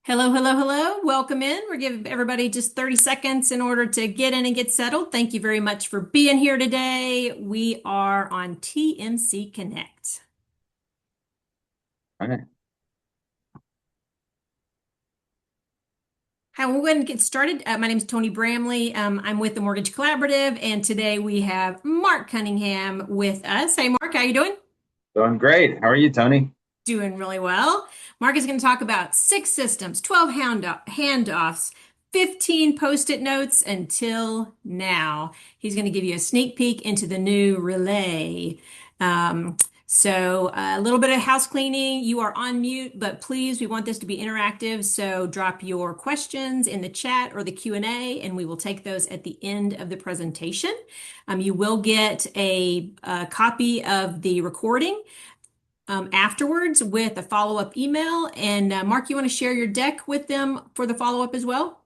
Hello, hello, hello. Welcome in. We're giving everybody just 30 seconds in order to get in and get settled. Thank you very much for being here today. We are on TMC Connect. Okay. Hi, we're going to get started. My name is Tony Bramley. I'm with the Mortgage Collaborative, and today we have Mark Cunningham with us. Hey, Mark, how you doing? Doing great. How are you, Tony? Doing really well. Mark is going to talk about six systems, 12 handoffs, 15 post-it notes until now. He's going to give you a sneak peek into the new relay. Um, so a little bit of house cleaning. You are on mute, but please, we want this to be interactive. So drop your questions in the chat or the Q&A, and we will take those at the end of the presentation. You will get a copy of the recording afterwards with a follow-up email. And Mark, you want to share your deck with them for the follow-up as well?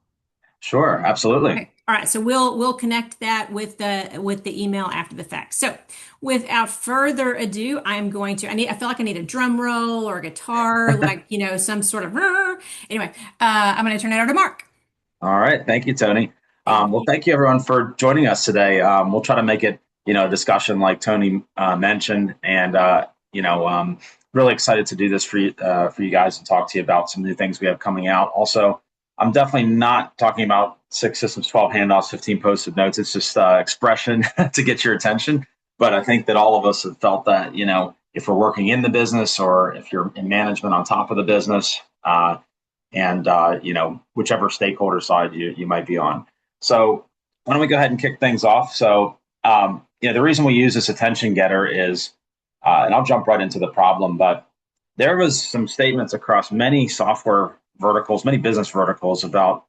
Sure, absolutely. Okay. All right. So we'll connect that with the email after the fact. So without further ado, I feel like I need a drum roll or a guitar, like some sort of anyway, I'm gonna turn it over to Mark. All right. Thank you, Tony. Thank Well, you. thank you everyone for joining us today. We'll try to make it, a discussion like Tony mentioned, and really excited to do this for you guys and talk to you about some new things we have coming out. Also, I'm definitely not talking about six systems, 12 handoffs, 15 posted notes. It's just expression to get your attention. But I think that all of us have felt that, if we're working in the business or if you're in management on top of the business, and whichever stakeholder side you might be on. So why don't we go ahead and kick things off? So the reason we use this attention getter is, and I'll jump right into the problem, but there was some statements across many software verticals, many business verticals about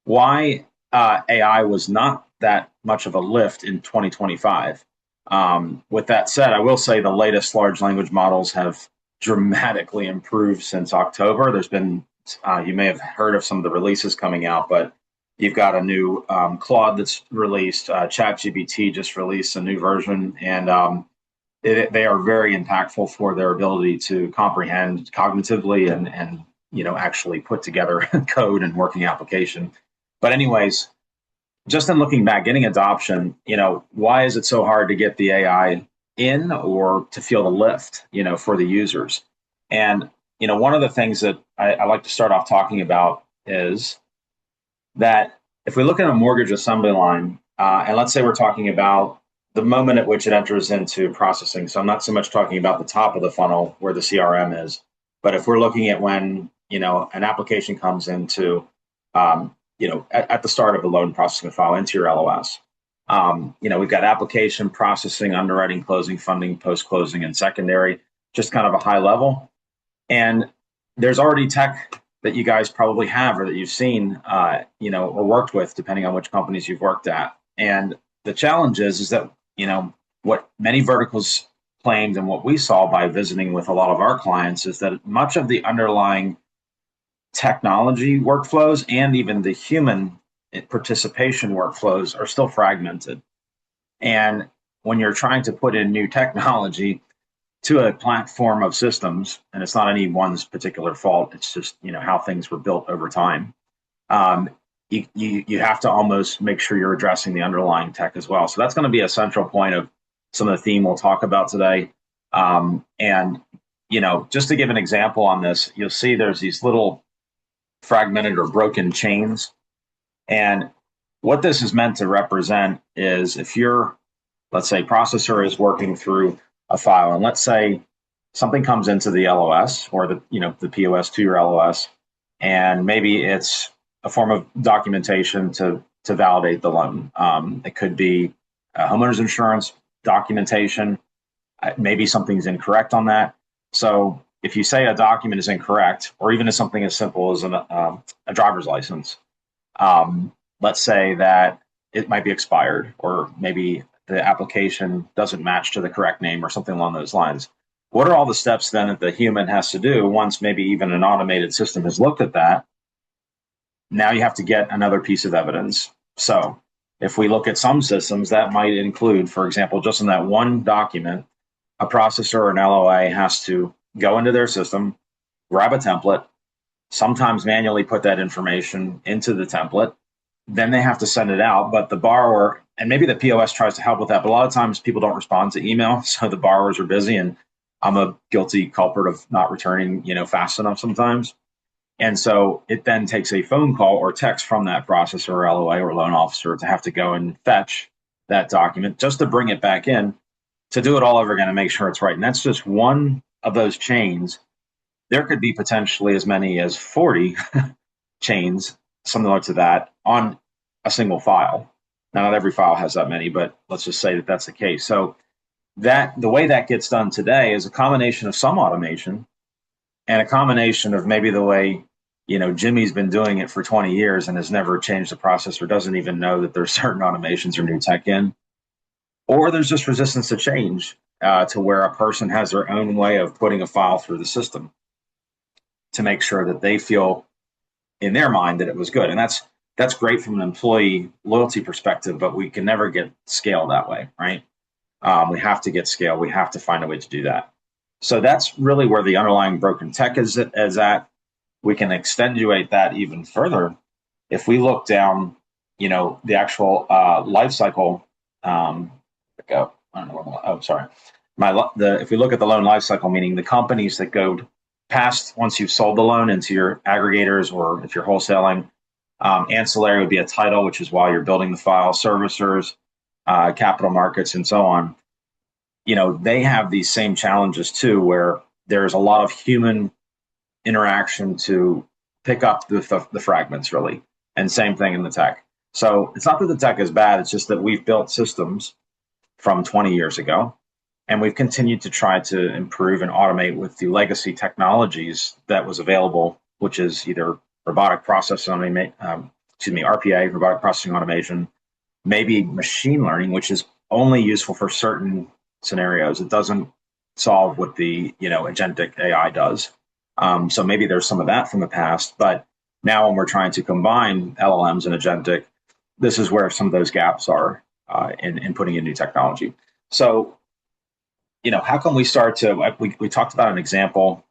why AI was not that much of a lift in 2025. With that said, I will say the latest large language models have dramatically improved since October. There's been you may have heard of some of the releases coming out, but you've got a new Claude that's released. ChatGPT just released a new version, and they are very impactful for their ability to comprehend cognitively and actually put together code and working application. But anyways, just in looking back, getting adoption, why is it so hard to get the AI in or to feel the lift, for the users? And one of the things that I like to start off talking about is that if we look at a mortgage assembly line, and let's say we're talking about the moment at which it enters into processing. So I'm not so much talking about the top of the funnel where the CRM is, but if we're looking at when an application comes into at the start of a loan processing file into your LOS. We've got application processing, underwriting, closing, funding, post closing, and secondary, just kind of a high level. And there's already tech that you guys probably have or that you've seen, or worked with, depending on which companies you've worked at. And the challenge is that, what many verticals claimed and what we saw by visiting with a lot of our clients is that much of the underlying technology workflows and even the human participation workflows are still fragmented. And when you're trying to put in new technology to a platform of systems, and it's not anyone's particular fault, it's just how things were built over time. You have to almost make sure you're addressing the underlying tech as well. So that's going to be a central point of some of the theme we'll talk about today. And just to give an example on this, you'll see there's these little fragmented or broken chains. And what this is meant to represent is if your, let's say, processor is working through a file, and let's say something comes into the LOS or the POS to your LOS, and maybe it's a form of documentation to validate the loan. It could be homeowners insurance documentation. Maybe something's incorrect on that. So if you say a document is incorrect, or even as something as simple as a driver's license, let's say that it might be expired, or maybe the application doesn't match to the correct name or something along those lines. What are all the steps then that the human has to do once maybe even an automated system has looked at that? Now you have to get another piece of evidence. So if we look at some systems, that might include, for example, just in that one document, a processor or an LOA has to go into their system, grab a template, sometimes manually put that information into the template. Then they have to send it out, but the borrower, and maybe the POS tries to help with that, but a lot of times people don't respond to email, so the borrowers are busy, and I'm a guilty culprit of not returning, fast enough sometimes. And so it then takes a phone call or text from that processor or LOA or loan officer to have to go and fetch that document just to bring it back in to do it all over again and make sure it's right. And that's just one of those chains. There could be potentially as many as 40 chains, similar to that, on a single file. Now, not every file has that many, but let's just say that that's the case. So that the way that gets done today is a combination of some automation and a combination of maybe the way Jimmy's been doing it for 20 years and has never changed the process or doesn't even know that there's certain automations or new tech in, or there's just resistance to change to where a person has their own way of putting a file through the system to make sure that they feel in their mind that it was good. And that's great from an employee loyalty perspective, but we can never get scale that way, right? We have to get scale. We have to find a way to do that. So that's really where the underlying broken tech is at. We can extenuate that even further if we look down, the actual life cycle. Go. I don't know. Oh, sorry. If we look at the loan life cycle, meaning the companies that go past once you've sold the loan into your aggregators, or if you're wholesaling, ancillary would be a title, which is while you're building the file, servicers, capital markets, and so on. They have these same challenges too, where there's a lot of human interaction to pick up the fragments, really. And same thing in the tech. So it's not that the tech is bad, it's just that we've built systems from 20 years ago, and we've continued to try to improve and automate with the legacy technologies that was available, which is either robotic process RPA, robotic processing automation, maybe machine learning, which is only useful for certain scenarios. It doesn't solve what the agentic AI does. So maybe there's some of that from the past, but now when we're trying to combine LLMs and agentic, this is where some of those gaps are in putting in new technology. So, how can we start to, we talked about an example.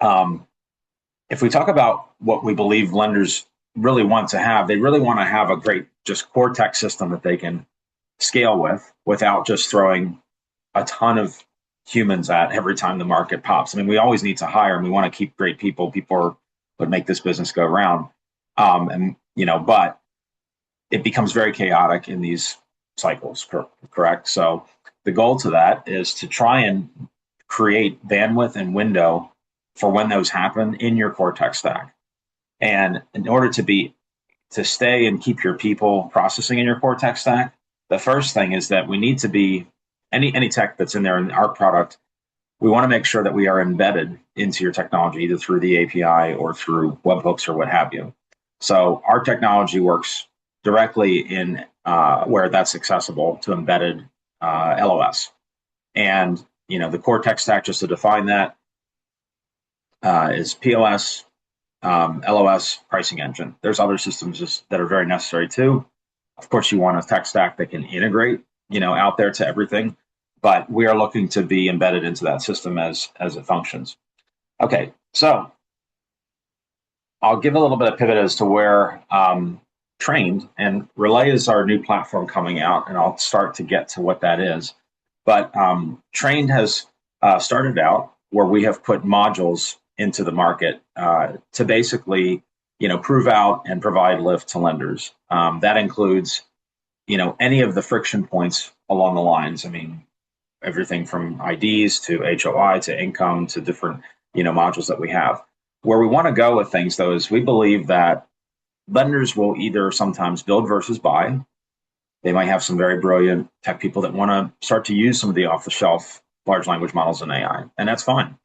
If we talk about what we believe lenders really want to have, they really want to have a great just core tech system that they can scale with without just throwing a ton of humans at every time the market pops. I mean, we always need to hire, and we want to keep great people. People would make this business go around. But it becomes very chaotic in these cycles, correct? So the goal to that is to try and create bandwidth and window for when those happen in your core tech stack. And in order to stay and keep your people processing in your core tech stack, the first thing is that we need to be any tech that's in there in our product. We want to make sure that we are embedded into your technology, either through the API or through webhooks or what have you. So our technology works directly in where that's accessible to embedded LOS. And the core tech stack, just to define that, is POS, LOS, pricing engine. There's other systems that are very necessary too. Of course, you want a tech stack that can integrate, out there to everything, but we are looking to be embedded into that system as it functions. Okay, so I'll give a little bit of pivot as to where Trained, and Relay is our new platform coming out, and I'll start to get to what that is. But Trained has started out where we have put modules into the market to basically, prove out and provide lift to lenders. That includes, any of the friction points along the lines. I mean, everything from IDs to HOI to income to different, modules that we have. Where we want to go with things, though, is we believe that lenders will either sometimes build versus buy. They might have some very brilliant tech people that want to start to use some of the off-the-shelf large language models and AI, and that's fine.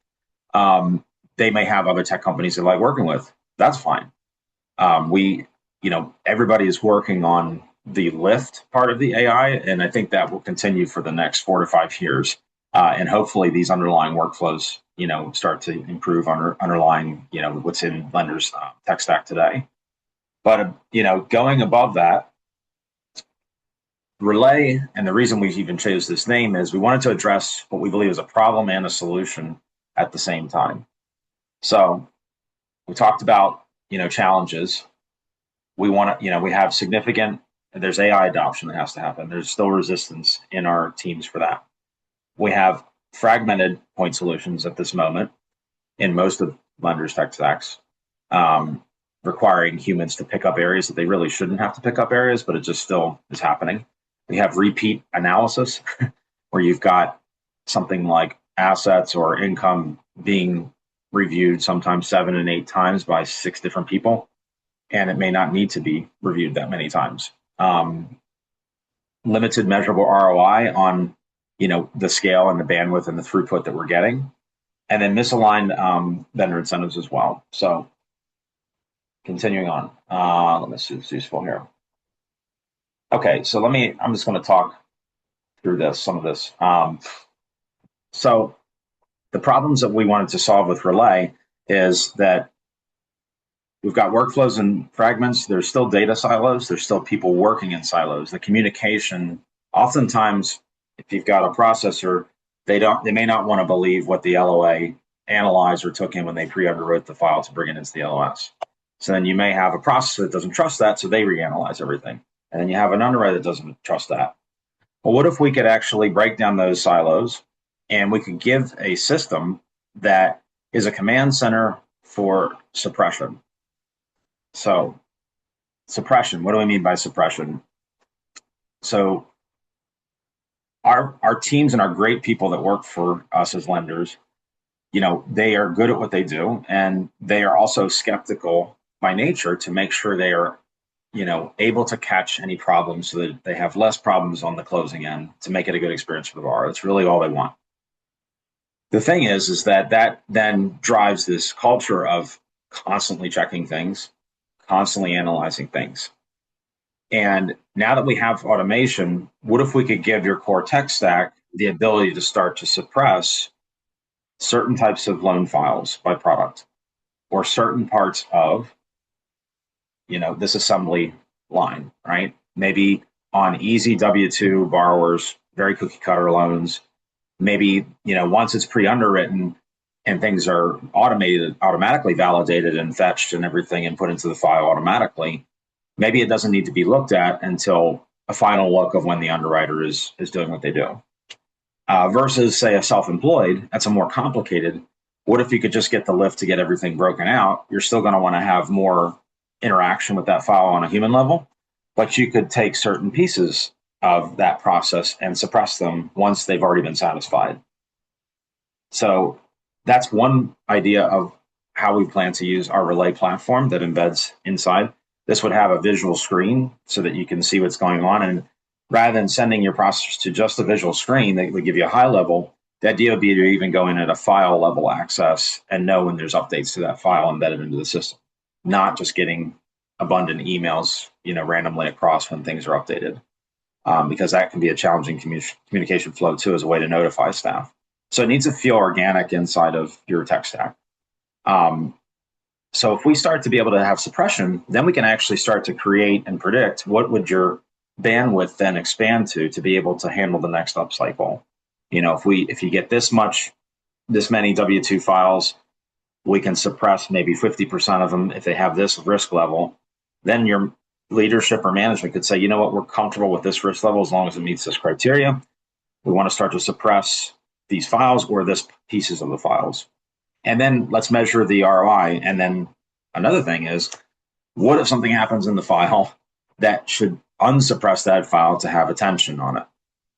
They may have other tech companies they like working with. That's fine. Everybody is working on the lift part of the AI, and I think that will continue for the next 4 to 5 years. And hopefully these underlying workflows, start to improve underlying, what's in lenders' tech stack today. But, going above that, Relay, and the reason we even chose this name is we wanted to address what we believe is a problem and a solution at the same time. So We talked about, challenges. We want to, we have significant, there's AI adoption that has to happen. There's still resistance in our teams for that. We have fragmented point solutions at this moment in most of lenders' tech stacks, requiring humans to pick up areas that they really shouldn't have to pick up areas, but it just still is happening. We have repeat analysis where you've got something like assets or income being reviewed sometimes 7 and 8 times by 6 different people, and it may not need to be reviewed that many times. Limited measurable ROI on the scale and the bandwidth and the throughput that we're getting, and then misaligned vendor incentives as well. So continuing on, let me see if it's useful here. Okay, so I'm just going to talk through some of this. So the problems that we wanted to solve with Relay is that we've got workflows and fragments. There's still data silos. There's still people working in silos. The communication, oftentimes, if you've got a processor, they may not want to believe what the LOA analyzed or took in when they pre-underwrote the file to bring it into the LOS. So then you may have a processor that doesn't trust that, so they reanalyze everything. And then you have an underwriter that doesn't trust that. Well, what if we could actually break down those silos and we could give a system that is a command center for suppression? So suppression, what do we mean by suppression? So our teams and our great people that work for us as lenders, they are good at what they do, and they are also skeptical by nature to make sure they are, able to catch any problems so that they have less problems on the closing end to make it a good experience for the borrower. That's really all they want. The thing is that then drives this culture of constantly checking things, constantly analyzing things. And now that we have automation, what if we could give your core tech stack the ability to start to suppress certain types of loan files by product, or certain parts of, this assembly line, right? Maybe on easy W-2 borrowers, very cookie cutter loans, maybe, once it's pre-underwritten and things are automatically validated and fetched and everything and put into the file automatically, maybe it doesn't need to be looked at until a final look of when the underwriter is doing what they do. Versus, say, a self-employed, that's a more complicated. What if you could just get the lift to get everything broken out? You're still going to want to have more interaction with that file on a human level, but you could take certain pieces of that process and suppress them once they've already been satisfied. So that's one idea of how we plan to use our Relay platform that embeds inside. This would have a visual screen so that you can see what's going on. And rather than sending your processors to just a visual screen, they would give you a high level. The idea would be to even go in at a file level access and know when there's updates to that file embedded into the system, not just getting abundant emails, randomly across when things are updated, because that can be a challenging communication flow too, as a way to notify staff. So it needs to feel organic inside of your tech stack. So if we start to be able to have suppression, then we can actually start to create and predict what would your bandwidth then expand to be able to handle the next upcycle. If you get this many W-2 files, we can suppress maybe 50% of them if they have this risk level. Then your leadership or management could say, you know what, we're comfortable with this risk level as long as it meets this criteria. We want to start to suppress these files or this pieces of the files. And then let's measure the ROI. And then another thing is, what if something happens in the file that should unsuppress that file to have attention on it?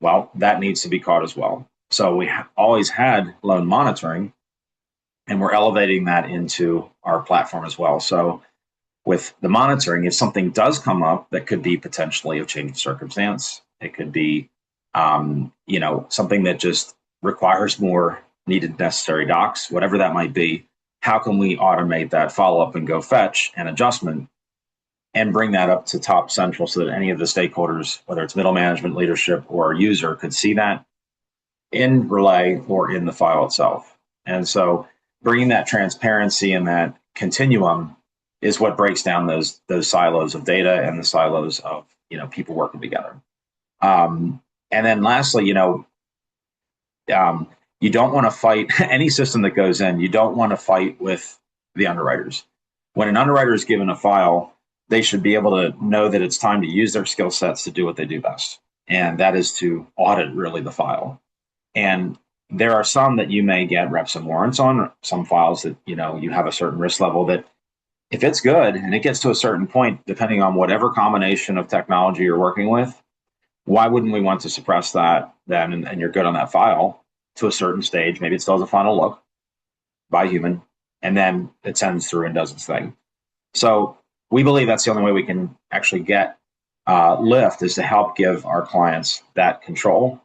Well, that needs to be caught as well. So we always had loan monitoring, and we're elevating that into our platform as well. So with the monitoring, if something does come up that could be potentially of changed circumstance, it could be something that just requires more needed necessary docs, whatever that might be, how can we automate that follow-up and go fetch and adjustment and bring that up to top central so that any of the stakeholders, whether it's middle management, leadership, or user, could see that in Relay or in the file itself. And so bringing that transparency and that continuum is what breaks down those silos of data and the silos of people working together. And then lastly, you don't want to fight any system that goes in. You don't want to fight with the underwriters. When an underwriter is given a file, they should be able to know that it's time to use their skill sets to do what they do best. And that is to audit really the file. And there are some that you may get reps and warrants on, some files that, you have a certain risk level that if it's good and it gets to a certain point, depending on whatever combination of technology you're working with, why wouldn't we want to suppress that then? And you're good on that file to a certain stage. Maybe it still has a final look by human, and then it sends through and does its thing. So we believe that's the only way we can actually get lift is to help give our clients that control.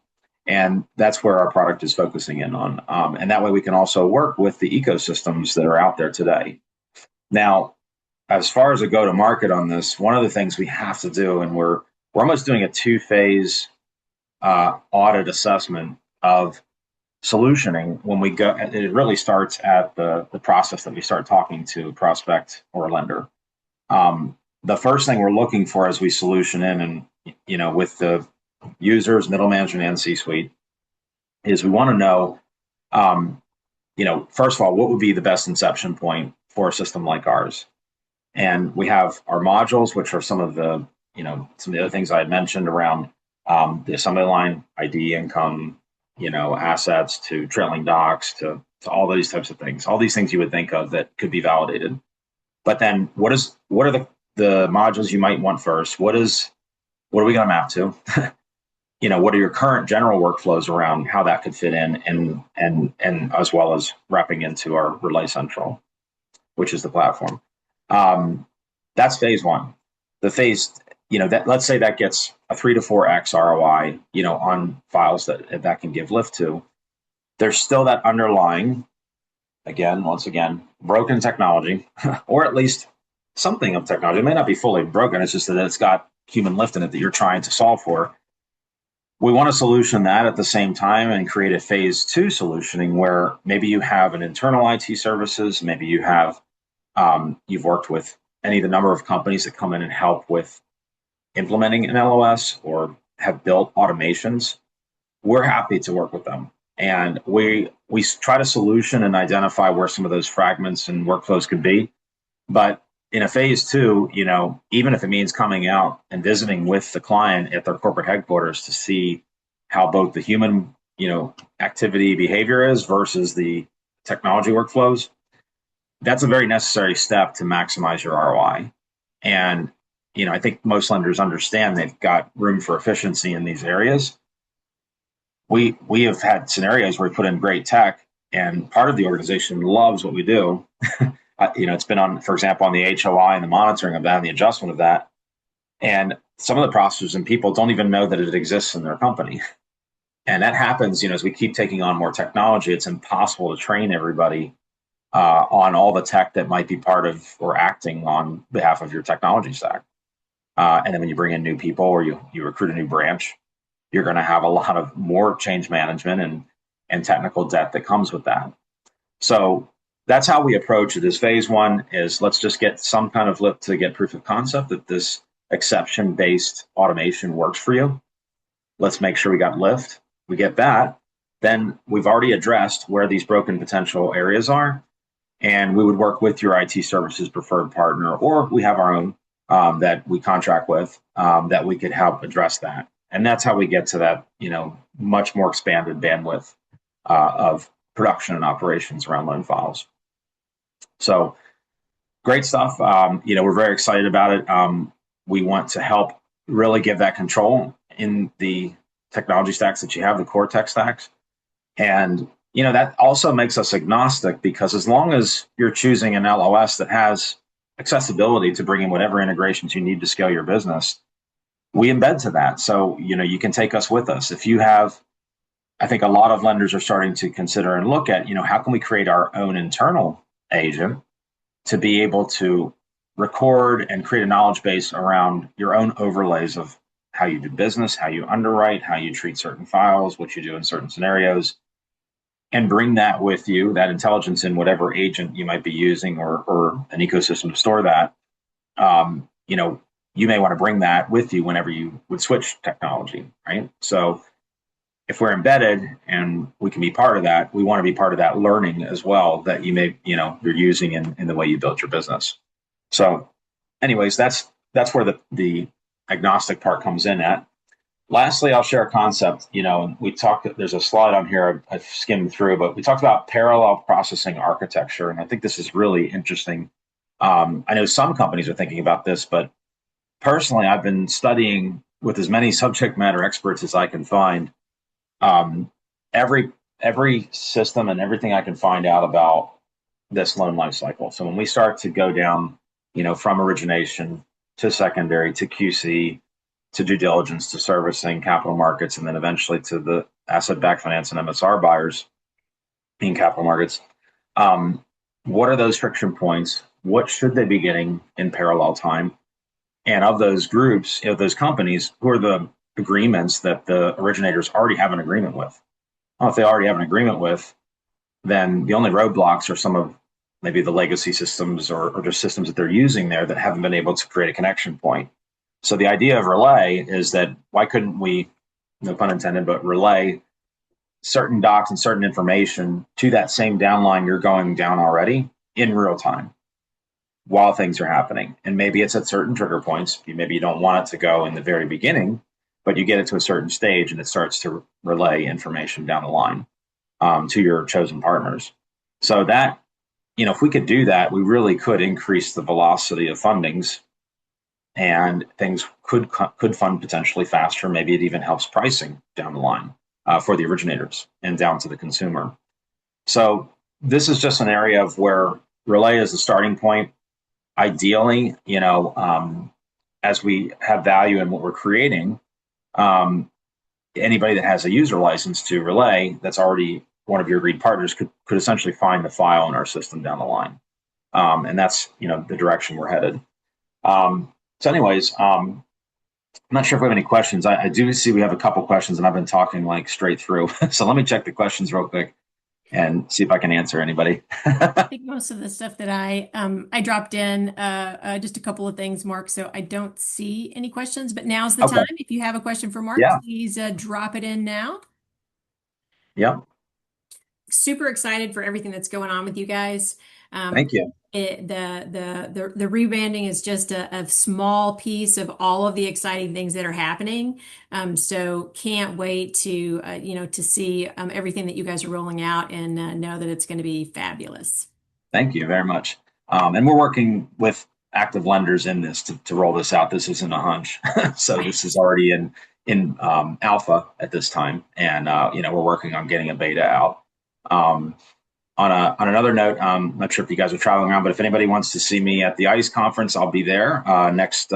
And that's where our product is focusing in on. And that way we can also work with the ecosystems that are out there today. Now, as far as a go to market on this, one of the things we have to do, and we're almost doing a two-phase audit assessment of solutioning when we go. It really starts at the process that we start talking to a prospect or a lender. The first thing we're looking for as we solution in, and with the users, middle management, and C-suite, is we want to know, first of all, what would be the best inception point for a system like ours? And we have our modules, which are some of the other things I had mentioned around the assembly line, ID, income, assets, to trailing docs, to all those types of things. All these things you would think of that could be validated. But then what are the modules you might want first? What are we going to map to? What are your current general workflows around how that could fit in, and as well as wrapping into our Relay Central, which is the platform. That's phase one. The phase, that let's say that gets a 3 to 4x ROI, on files that can give lift to. There's still that underlying, once again, broken technology, or at least something of technology. It may not be fully broken. It's just that it's got human lift in it that you're trying to solve for. We want to solution that at the same time and create a phase two solutioning where maybe you have an internal IT services, maybe you have you've worked with any of the number of companies that come in and help with implementing an LOS or have built automations. We're happy to work with them. And we try to solution and identify where some of those fragments and workflows could be. But in a phase two, even if it means coming out and visiting with the client at their corporate headquarters to see how both the human, activity behavior is versus the technology workflows, that's a very necessary step to maximize your ROI. And, I think most lenders understand they've got room for efficiency in these areas. We have had scenarios where we put in great tech and part of the organization loves what we do. It's been on, for example, on the HOI and the monitoring of that and the adjustment of that. And some of the processors and people don't even know that it exists in their company. And that happens, as we keep taking on more technology, it's impossible to train everybody on all the tech that might be part of or acting on behalf of your technology stack. And then when you bring in new people or you recruit a new branch, you're going to have a lot of more change management and technical debt that comes with that. So that's how we approach it. Is phase one is let's just get some kind of lift to get proof of concept that this exception-based automation works for you. Let's make sure we got lift. We get that. Then we've already addressed where these broken potential areas are. And we would work with your IT services preferred partner, or we have our own that we contract with that we could help address that. And that's how we get to that, much more expanded bandwidth of production and operations around loan files. So great stuff. We're very excited about it. We want to help really give that control in the technology stacks that you have, the core tech stacks. And, that also makes us agnostic because as long as you're choosing an LOS that has accessibility to bring in whatever integrations you need to scale your business, we embed to that. So, you can take us with us. If you have, I think a lot of lenders are starting to consider and look at, how can we create our own internal agent to be able to record and create a knowledge base around your own overlays of how you do business, how you underwrite, how you treat certain files, what you do in certain scenarios, and bring that with you, that intelligence in whatever agent you might be using or an ecosystem to store that. You may want to bring that with you whenever you would switch technology, right? So if we're embedded and we can be part of that, we want to be part of that learning as well that you may, you're using in the way you built your business. So, anyways, that's where the agnostic part comes in at. Lastly, I'll share a concept. We talked. There's a slide on here I've skimmed through, but we talked about parallel processing architecture, and I think this is really interesting. I know some companies are thinking about this, but personally, I've been studying with as many subject matter experts as I can find. Um, every every system and everything I can find out about this loan life cycle. So when we start to go down, from origination to secondary to QC to due diligence to servicing capital markets, and then eventually to the asset-backed finance and MSR buyers in capital markets. Um, what are those friction points? What should they be getting in parallel time? And of those groups, those companies, who are the agreements that the originators already have an agreement with? Well, if they already have an agreement with, then the only roadblocks are some of maybe the legacy systems or just systems that they're using there that haven't been able to create a connection point. So the idea of relay is that why couldn't we, no pun intended, but relay certain docs and certain information to that same downline you're going down already in real time while things are happening. And maybe it's at certain trigger points. Maybe you don't want it to go in the very beginning, but you get it to a certain stage and it starts to relay information down the line to your chosen partners. So that, if we could do that, we really could increase the velocity of fundings, and things could fund potentially faster. Maybe it even helps pricing down the line for the originators and down to the consumer. So this is just an area of where relay is the starting point. Ideally, as we have value in what we're creating, anybody that has a user license to relay that's already one of your agreed partners could essentially find the file in our system down the line. And that's, the direction we're headed. So anyways, I'm not sure if we have any questions. I do see we have a couple questions, and I've been talking like straight through. So let me check the questions real quick and see if I can answer anybody. I think most of the stuff that I dropped in just a couple of things, Mark. So I don't see any questions, but now's the time. Okay. If you have a question for Mark, Yeah. please drop it in now. Yeah. Super excited for everything that's going on with you guys. Um, Thank you. the rebranding is just a small piece of all of the exciting things that are happening. So can't wait to to see everything that you guys are rolling out and know that it's going to be fabulous. Thank you very much. And we're working with active lenders in this to roll this out. This isn't a hunch. So this is already in alpha at this time, and we're working on getting a beta out. Um, on another note, not sure if you guys are traveling around, but if anybody wants to see me at the ICE conference, I'll be there next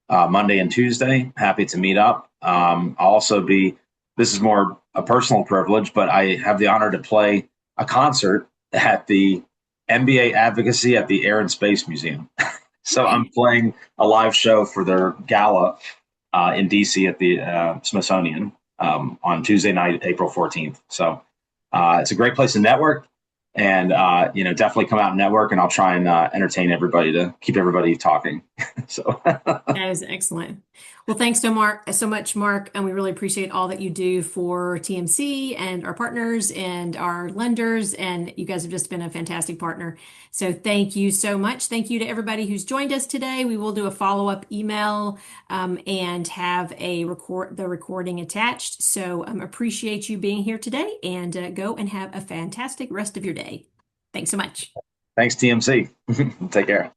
Monday and Tuesday. Happy to meet up. I'll also be. This is more a personal privilege, but I have the honor to play a concert at the NBA advocacy at the Air and Space Museum. So I'm playing a live show for their gala in DC at the Smithsonian on Tuesday night, April 14th. So it's a great place to network, and definitely come out and network, and I'll try and entertain everybody to keep everybody talking. So That is excellent. Well, thanks so much, Mark, and we really appreciate all that you do for TMC and our partners and our lenders, and you guys have just been a fantastic partner. So thank you so much. Thank you to everybody who's joined us today. We will do a follow-up email and have the recording attached. So appreciate you being here today, and go and have a fantastic rest of your day. Thanks so much. thanks, TMC. Take care.